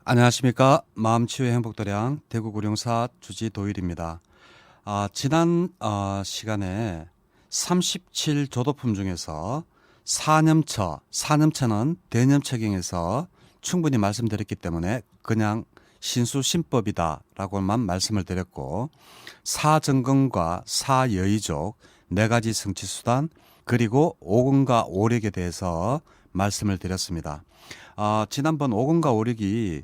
안녕하십니까. 마음치유의 행복도량 대구구룡사 주지도일입니다. 지난 시간에 37조도품 중에서 사념처는 대념처경에서 충분히 말씀드렸기 때문에 그냥 신수신법이다 라고만 말씀을 드렸고, 사정근과 사여의족 네 가지 성취수단 그리고 오근과 오력에 대해서 말씀을 드렸습니다. 지난번 오근과 오력이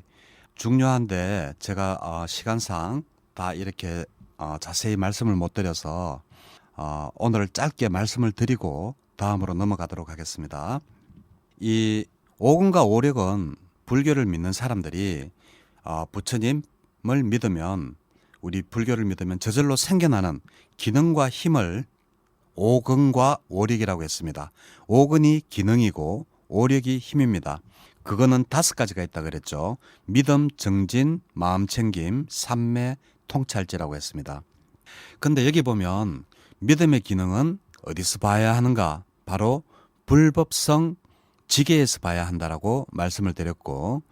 중요한데 제가 시간상 다 이렇게 자세히 말씀을 못 드려서 오늘 짧게 말씀을 드리고 다음으로 넘어가도록 하겠습니다. 이 오근과 오력은 불교를 믿는 사람들이 부처님을 믿으면, 우리 불교를 믿으면 저절로 생겨나는 기능과 힘을 오근과 오력이라고 했습니다. 오근이 기능이고 오력이 힘입니다. 그거는 5가지가 있다 그랬죠. 믿음, 정진, 마음챙김, 삼매, 통찰지라고 했습니다. 근데 여기 보면 믿음의 기능은 어디서 봐야 하는가? 바로 불법성 지계에서 봐야 한다라고 말씀을 드렸고,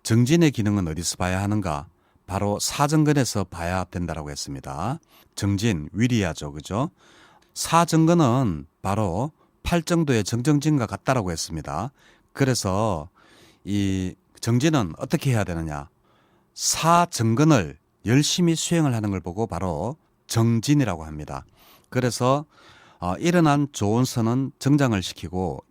정진의 기능은 어디서 봐야 하는가? 바로 사정근에서 봐야 된다라고 했습니다. 정진, 위리야죠. 그죠? 사정근은 바로 팔정도의 정정진과 같다라고 했습니다. 그래서 이 정진은 어떻게 해야 되느냐? 사정근을 열심히 수행을 하는 걸 보고 바로 정진이라고 합니다. 그래서 일어난 좋은 선은 정장을 시키고,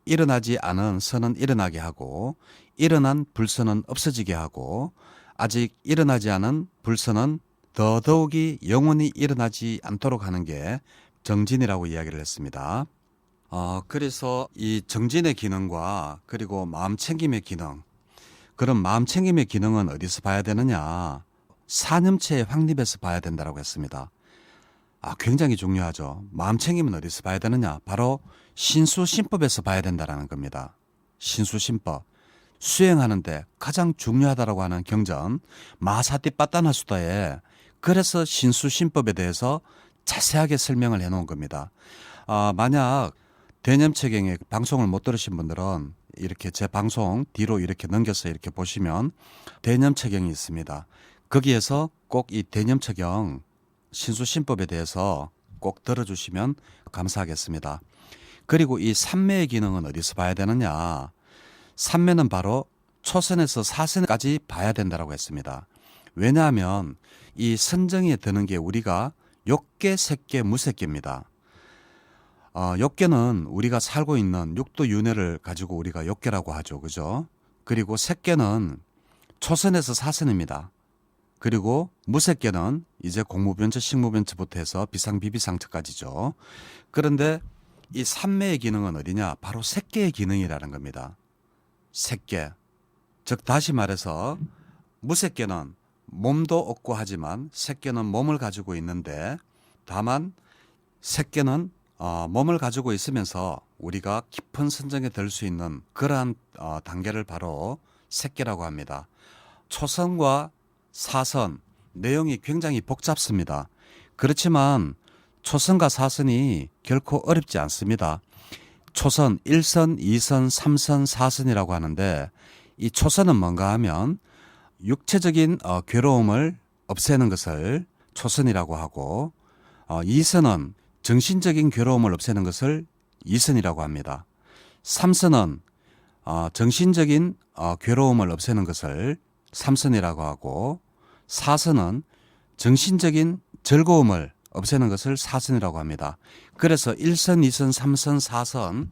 일어나지 않은 선은 일어나게 하고, 일어난 불선은 없어지게 하고, 아직 일어나지 않은 불선은 더더욱이 영원히 일어나지 않도록 하는 게 정진이라고 이야기를 했습니다. 그래서 이 정진의 기능과 그리고 마음챙김의 기능, 그럼 마음챙김의 기능은 어디서 봐야 되느냐? 사념체의 확립에서 봐야 된다고 했습니다. 굉장히 중요하죠. 마음챙김은 어디서 봐야 되느냐? 바로 신수신법에서 봐야 된다는 겁니다. 신수신법. 수행하는데 가장 중요하다고 하는 경전 마사띠빠따나수다에 그래서 신수신법에 대해서 자세하게 설명을 해놓은 겁니다. 만약 대념체경의 방송을 못 들으신 분들은 이렇게 제 방송 뒤로 이렇게 넘겨서 이렇게 보시면 대념체경이 있습니다. 거기에서 꼭 이 대념체경 신수신법에 대해서 꼭 들어주시면 감사하겠습니다. 그리고 이 삼매의 기능은 어디서 봐야 되느냐? 삼매는 바로 초선에서 사선까지 봐야 된다고 했습니다. 왜냐하면 이 선정에 드는 게 우리가 욕계, 색계, 무색계입니다. 욕계는 우리가 살고 있는 육도 윤회를 가지고 우리가 욕계라고 하죠. 그죠? 그리고 색계는 초선에서 사선입니다. 그리고 무색계는 이제 공무변처, 식무변처부터 해서 비상비비상처까지죠. 그런데 이 삼매의 기능은 어디냐? 바로 색계의 기능이라는 겁니다. 색계. 즉 다시 말해서 무색계는 몸도 없고 하지만 색계는 몸을 가지고 있는데, 다만 색계는 몸을 가지고 있으면서 우리가 깊은 선정에 들 수 있는 그러한 단계를 바로 색계라고 합니다. 초선과 사선 내용이 굉장히 복잡습니다. 그렇지만 초선과 사선이 결코 어렵지 않습니다. 초선 1선, 2선, 3선, 4선이라고 하는데, 이 초선은 뭔가 하면 육체적인 괴로움을 없애는 것을 초선이라고 하고, 2선은 정신적인 괴로움을 없애는 것을 2선이라고 합니다. 3선은 정신적인 괴로움을 없애는 것을 3선이라고 하고, 4선은 정신적인 즐거움을 없애는 것을 4선이라고 합니다. 그래서 1선, 2선, 3선,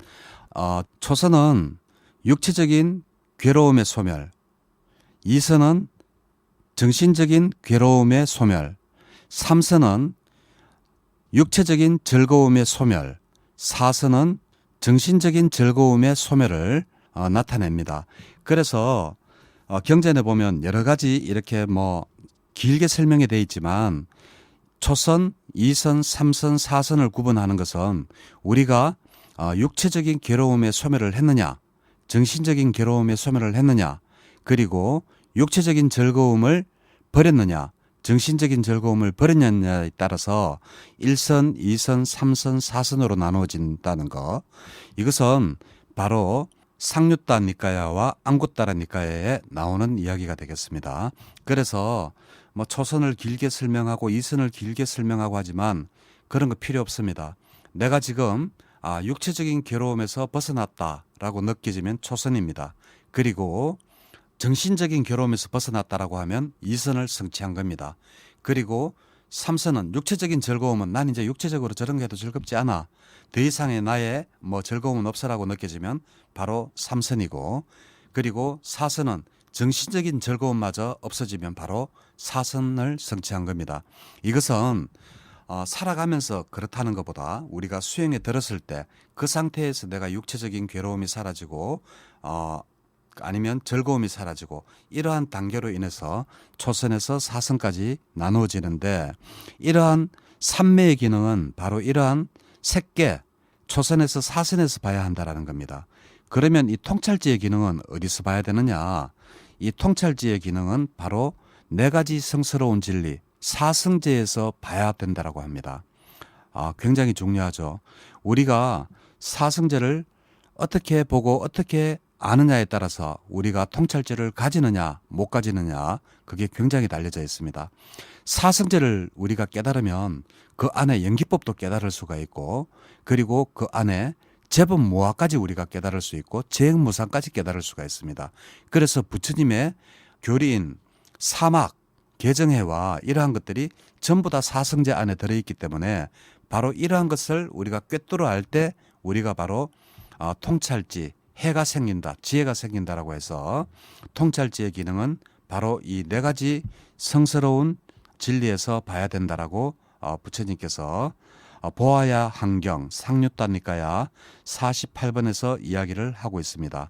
4선, 초선은 육체적인 괴로움의 소멸, 2선은 정신적인 괴로움의 소멸, 3선은 육체적인 즐거움의 소멸, 4선은 정신적인 즐거움의 소멸을 나타냅니다. 그래서 경전에 보면 여러 가지 이렇게 길게 설명이 되어 있지만, 초선, 2선, 3선, 4선을 구분하는 것은 우리가 육체적인 괴로움의 소멸을 했느냐, 정신적인 괴로움의 소멸을 했느냐, 그리고 육체적인 즐거움을 버렸느냐, 정신적인 즐거움을 버렸느냐에 따라서 1선, 2선, 3선, 4선으로 나누어진다는 것. 이것은 바로 상류따 니까야와 앙구따라 니까야에 나오는 이야기가 되겠습니다. 그래서 뭐 초선을 길게 설명하고 이선을 길게 설명하고 하지만 그런 거 필요 없습니다. 내가 지금 육체적인 괴로움에서 벗어났다라고 느껴지면 초선입니다. 그리고 정신적인 괴로움에서 벗어났다라고 하면 이선을 성취한 겁니다. 그리고 삼선은 육체적인 즐거움은 난 이제 육체적으로 저런 게 해도 즐겁지 않아. 더 이상의 나의 뭐 즐거움은 없어라고 느껴지면 바로 삼선이고, 그리고 사선은 정신적인 즐거움마저 없어지면 바로 사선을 성취한 겁니다. 이것은 살아가면서 그렇다는 것보다 우리가 수행에 들었을 때 그 상태에서 내가 육체적인 괴로움이 사라지고 아니면 즐거움이 사라지고 이러한 단계로 인해서 초선에서 사선까지 나누어지는데, 이러한 삼매의 기능은 바로 이러한 색계 초선에서 사선에서 봐야 한다라는 겁니다. 그러면 이 통찰지의 기능은 어디서 봐야 되느냐? 이 통찰지의 기능은 바로 네 가지 성스러운 진리 사성제에서 봐야 된다라고 합니다. 굉장히 중요하죠. 우리가 사성제를 어떻게 보고 어떻게 아느냐에 따라서 우리가 통찰제를 가지느냐 못 가지느냐 그게 굉장히 달려져 있습니다. 사성제를 우리가 깨달으면 그 안에 연기법도 깨달을 수가 있고, 그리고 그 안에 제법무화까지 우리가 깨달을 수 있고 재행무상까지 깨달을 수가 있습니다. 그래서 부처님의 교리인 사막, 개정해와 이러한 것들이 전부 다 사성제 안에 들어있기 때문에 바로 이러한 것을 우리가 꿰뚫어 알 때 우리가 바로 통찰지, 해가 생긴다, 지혜가 생긴다라고 해서 통찰지의 기능은 바로 이 네 가지 성스러운 진리에서 봐야 된다라고 부처님께서 보아야 한경 상류따니까야 48번에서 이야기를 하고 있습니다.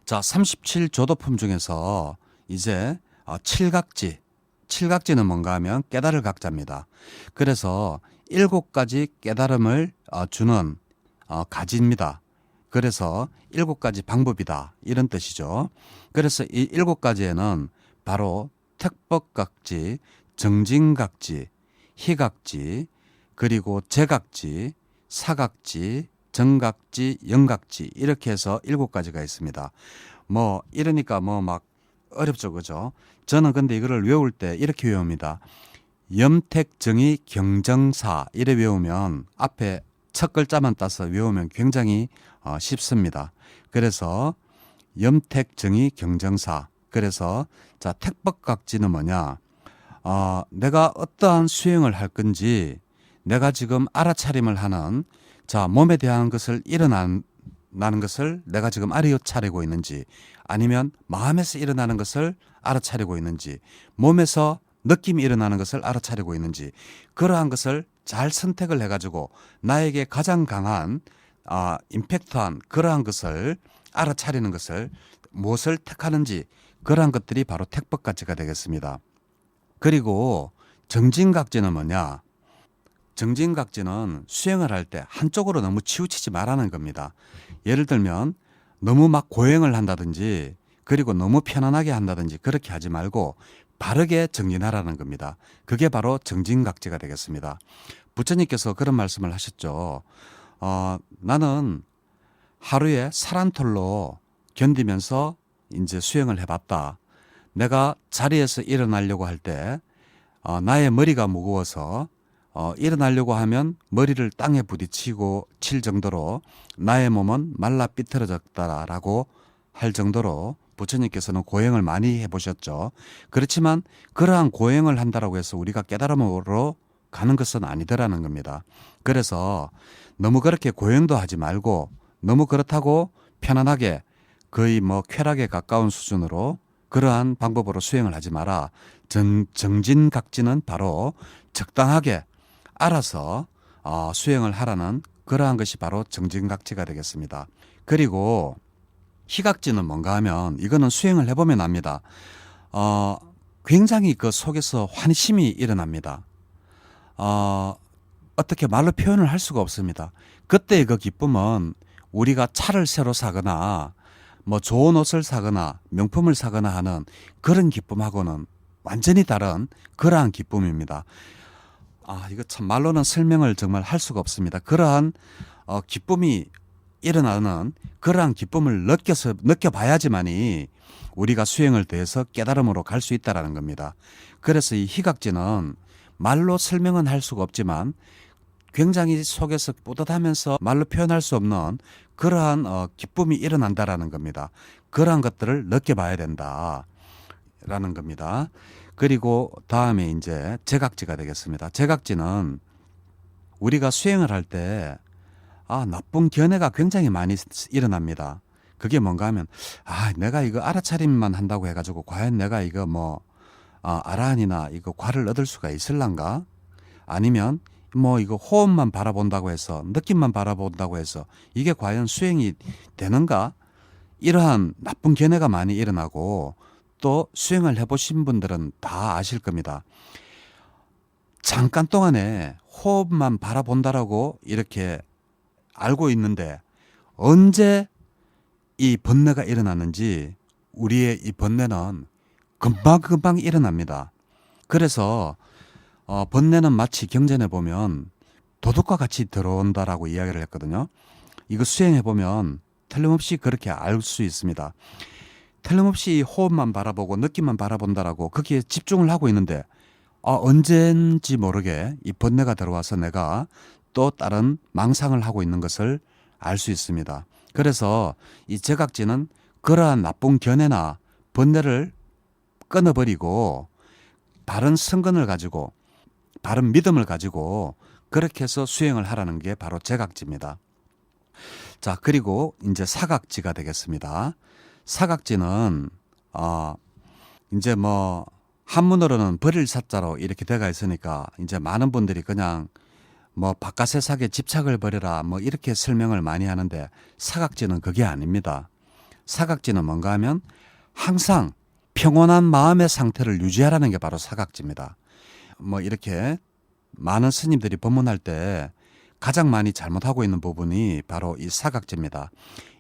자, 37조도품 중에서 이제 칠각지는 뭔가 하면 깨달을 각자입니다. 그래서 7가지 깨달음을 주는 가지입니다. 그래서 7가지 방법이다 이런 뜻이죠. 그래서 이 7가지에는 바로 택법각지, 정진각지, 희각지, 그리고 제각지, 사각지, 정각지, 영각지 이렇게 해서 7가지가 있습니다. 뭐 이러니까 뭐 막 어렵죠, 그죠? 저는 근데 이거를 외울 때 이렇게 외웁니다. 염택정의 경정사 이래 외우면 앞에 첫 글자만 따서 외우면 굉장히 쉽습니다. 그래서 염택정의 경정사. 그래서 자, 택법각지는 뭐냐? 내가 어떠한 수행을 할 건지 내가 지금 알아차림을 하는 자 몸에 대한 것을 일어나는 것을 내가 지금 알아차리고 있는지, 아니면 마음에서 일어나는 것을 알아차리고 있는지, 몸에서 느낌이 일어나는 것을 알아차리고 있는지, 그러한 것을 잘 선택을 해가지고 나에게 가장 강한 임팩트한 그러한 것을 알아차리는 것을 무엇을 택하는지, 그러한 것들이 바로 택법가치가 되겠습니다. 그리고 정진각지는 뭐냐? 정진각지는 수행을 할 때 한쪽으로 너무 치우치지 말라는 겁니다. 예를 들면 너무 막 고행을 한다든지 그리고 너무 편안하게 한다든지 그렇게 하지 말고 바르게 정진하라는 겁니다. 그게 바로 정진각지가 되겠습니다. 부처님께서 그런 말씀을 하셨죠. 나는 하루에 살 한 톨로 견디면서 이제 수행을 해봤다. 내가 자리에서 일어나려고 할 때 나의 머리가 무거워서 일어나려고 하면 머리를 땅에 부딪히고 칠 정도로 나의 몸은 말라 삐뚤어졌다라고 할 정도로 부처님께서는 고행을 많이 해보셨죠. 그렇지만 그러한 고행을 한다라고 해서 우리가 깨달음으로 가는 것은 아니더라는 겁니다. 그래서 너무 그렇게 고행도 하지 말고 너무 그렇다고 편안하게 거의 뭐 쾌락에 가까운 수준으로 그러한 방법으로 수행을 하지 마라. 정진각지는 바로 적당하게 알아서 수행을 하라는 그러한 것이 바로 정진각지가 되겠습니다. 그리고 희각지는 뭔가 하면 이거는 수행을 해보면 압니다. 굉장히 그 속에서 환심이 일어납니다. 어떻게 말로 표현을 할 수가 없습니다. 그때의 그 기쁨은 우리가 차를 새로 사거나 뭐 좋은 옷을 사거나 명품을 사거나 하는 그런 기쁨하고는 완전히 다른 그러한 기쁨입니다. 이거 참 말로는 설명을 정말 할 수가 없습니다. 그러한 기쁨이 일어나는 그러한 기쁨을 느껴봐야지만이 우리가 수행을 더해서 깨달음으로 갈 수 있다라는 겁니다. 그래서 이 희각지는 말로 설명은 할 수가 없지만 굉장히 속에서 뿌듯하면서 말로 표현할 수 없는 그러한 기쁨이 일어난다라는 겁니다. 그러한 것들을 느껴봐야 된다라는 겁니다. 그리고 다음에 이제 제각지가 되겠습니다. 제각지는 우리가 수행을 할 때 나쁜 견해가 굉장히 많이 일어납니다. 그게 뭔가 하면 내가 이거 알아차림만 한다고 해가지고 과연 내가 이거 아라한이나 이거 과를 얻을 수가 있을란가? 아니면 이거 호흡만 바라본다고 해서 느낌만 바라본다고 해서 이게 과연 수행이 되는가? 이러한 나쁜 견해가 많이 일어나고 또 수행을 해보신 분들은 다 아실 겁니다. 잠깐 동안에 호흡만 바라본다라고 이렇게 알고 있는데 언제 이 번뇌가 일어나는지 우리의 이 번뇌는 금방금방 일어납니다. 그래서 번뇌는 마치 경전에 보면 도둑과 같이 들어온다라고 이야기를 했거든요. 이거 수행해 보면 틀림없이 그렇게 알 수 있습니다. 틀림없이 호흡만 바라보고 느낌만 바라본다라고 거기에 집중을 하고 있는데 언젠지 모르게 이 번뇌가 들어와서 내가 또 다른 망상을 하고 있는 것을 알 수 있습니다. 그래서 이 제각지는 그러한 나쁜 견해나 번뇌를 끊어버리고 바른 선근을 가지고 바른 믿음을 가지고 그렇게 해서 수행을 하라는 게 바로 제각지입니다. 자, 그리고 이제 사각지가 되겠습니다. 사각지는 이제 한문으로는 버릴 사자로 이렇게 돼가 있으니까 이제 많은 분들이 그냥 바깥 세상에 집착을 버려라 이렇게 설명을 많이 하는데 사각지는 그게 아닙니다. 사각지는 뭔가 하면 항상 평온한 마음의 상태를 유지하라는 게 바로 사각지입니다. 이렇게 많은 스님들이 법문할 때 가장 많이 잘못하고 있는 부분이 바로 이 사각지입니다.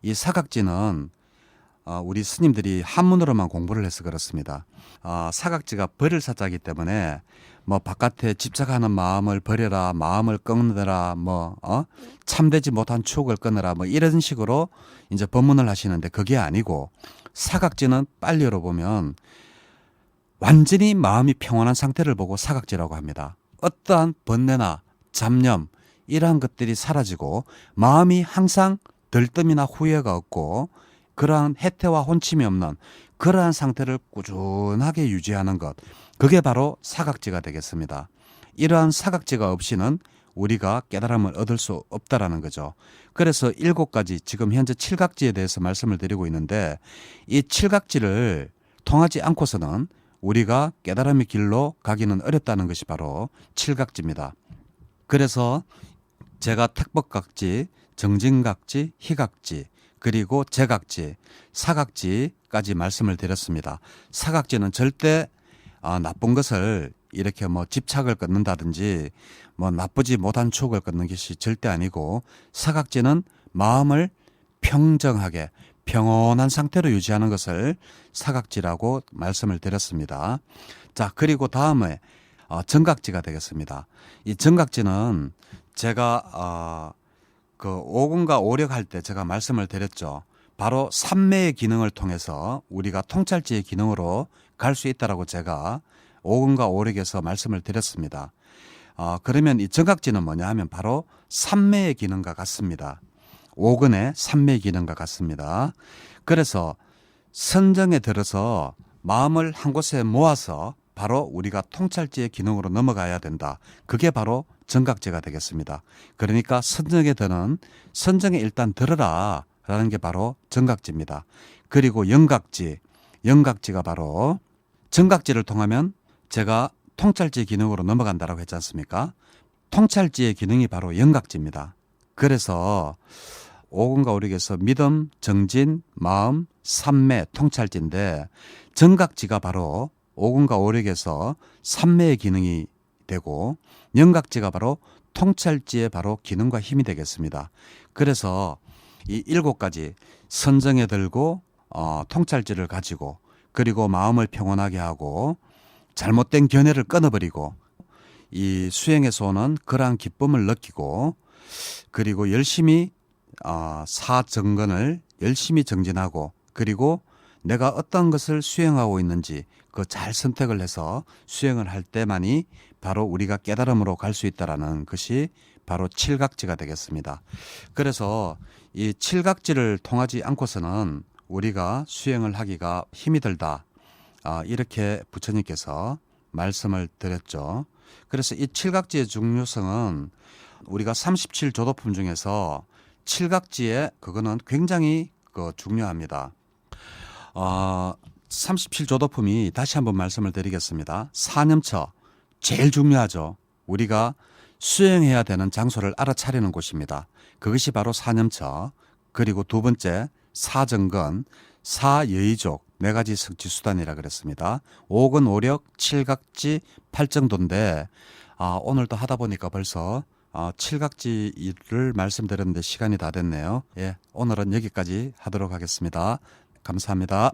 이 사각지는 우리 스님들이 한문으로만 공부를 해서 그렇습니다. 사각지가 버릴 사자이기 때문에 바깥에 집착하는 마음을 버려라, 마음을 끊으라, 참되지 못한 추억을 끊으라, 이런 식으로 이제 법문을 하시는데 그게 아니고 사각지는 빨리로 보면 완전히 마음이 평온한 상태를 보고 사각지라고 합니다. 어떠한 번뇌나 잡념 이러한 것들이 사라지고 마음이 항상 들뜸이나 후회가 없고 그러한 해태와 혼침이 없는 그러한 상태를 꾸준하게 유지하는 것, 그게 바로 사각지가 되겠습니다. 이러한 사각지가 없이는 우리가 깨달음을 얻을 수 없다라는 거죠. 그래서 7가지, 지금 현재 7각지에 대해서 말씀을 드리고 있는데 이 7각지를 통하지 않고서는 우리가 깨달음의 길로 가기는 어렵다는 것이 바로 7각지입니다. 그래서 제가 택법각지, 정진각지, 희각지, 그리고 제각지, 사각지까지 말씀을 드렸습니다. 사각지는 절대 나쁜 것을 이렇게 집착을 끊는다든지 나쁘지 못한 추억을 끊는 것이 절대 아니고 사각지는 마음을 평정하게 평온한 상태로 유지하는 것을 사각지라고 말씀을 드렸습니다. 자, 그리고 다음에 정각지가 되겠습니다. 이 정각지는 제가 그 오근과 오력할 때 제가 말씀을 드렸죠. 바로 삼매의 기능을 통해서 우리가 통찰지의 기능으로 갈 수 있다라고 제가 오근과 오력에서 말씀을 드렸습니다. 그러면 이 정각지는 뭐냐 하면 바로 삼매의 기능과 같습니다. 오근의 삼매의 기능과 같습니다. 그래서 선정에 들어서 마음을 한 곳에 모아서 바로 우리가 통찰지의 기능으로 넘어가야 된다. 그게 바로 정각지가 되겠습니다. 그러니까 선정에 드는 선정에 일단 들어라 라는 게 바로 정각지입니다. 그리고 영각지가 바로 정각지를 통하면 제가 통찰지 기능으로 넘어간다라고 했지 않습니까? 통찰지의 기능이 바로 영각지입니다. 그래서 오근과 오력에서 믿음, 정진, 마음, 삼매, 통찰지인데 정각지가 바로 오근과 오력에서 삼매의 기능이 되고 영각지가 바로 통찰지의 바로 기능과 힘이 되겠습니다. 그래서 이 7가지 선정에 들고 통찰지를 가지고 그리고 마음을 평온하게 하고 잘못된 견해를 끊어버리고 이 수행에서 오는 그러한 기쁨을 느끼고 그리고 열심히 사정건을 열심히 정진하고 그리고 내가 어떤 것을 수행하고 있는지 그 잘 선택을 해서 수행을 할 때만이 바로 우리가 깨달음으로 갈 수 있다라는 것이 바로 칠각지가 되겠습니다. 그래서 이 칠각지를 통하지 않고서는 우리가 수행을 하기가 힘이 들다. 이렇게 부처님께서 말씀을 드렸죠. 그래서 이 칠각지의 중요성은 우리가 37조도품 중에서 칠각지에 그거는 굉장히 중요합니다. 37조도품이 다시 한번 말씀을 드리겠습니다. 사념처 제일 중요하죠. 우리가 수행해야 되는 장소를 알아차리는 곳입니다. 그것이 바로 사념처. 그리고 두 번째 사정건, 사여의족 네 가지 성취수단이라 그랬습니다. 오근, 오력, 칠각지, 팔정도인데 오늘도 하다 보니까 벌써 칠각지를 말씀드렸는데 시간이 다 됐네요. 예, 오늘은 여기까지 하도록 하겠습니다. 감사합니다.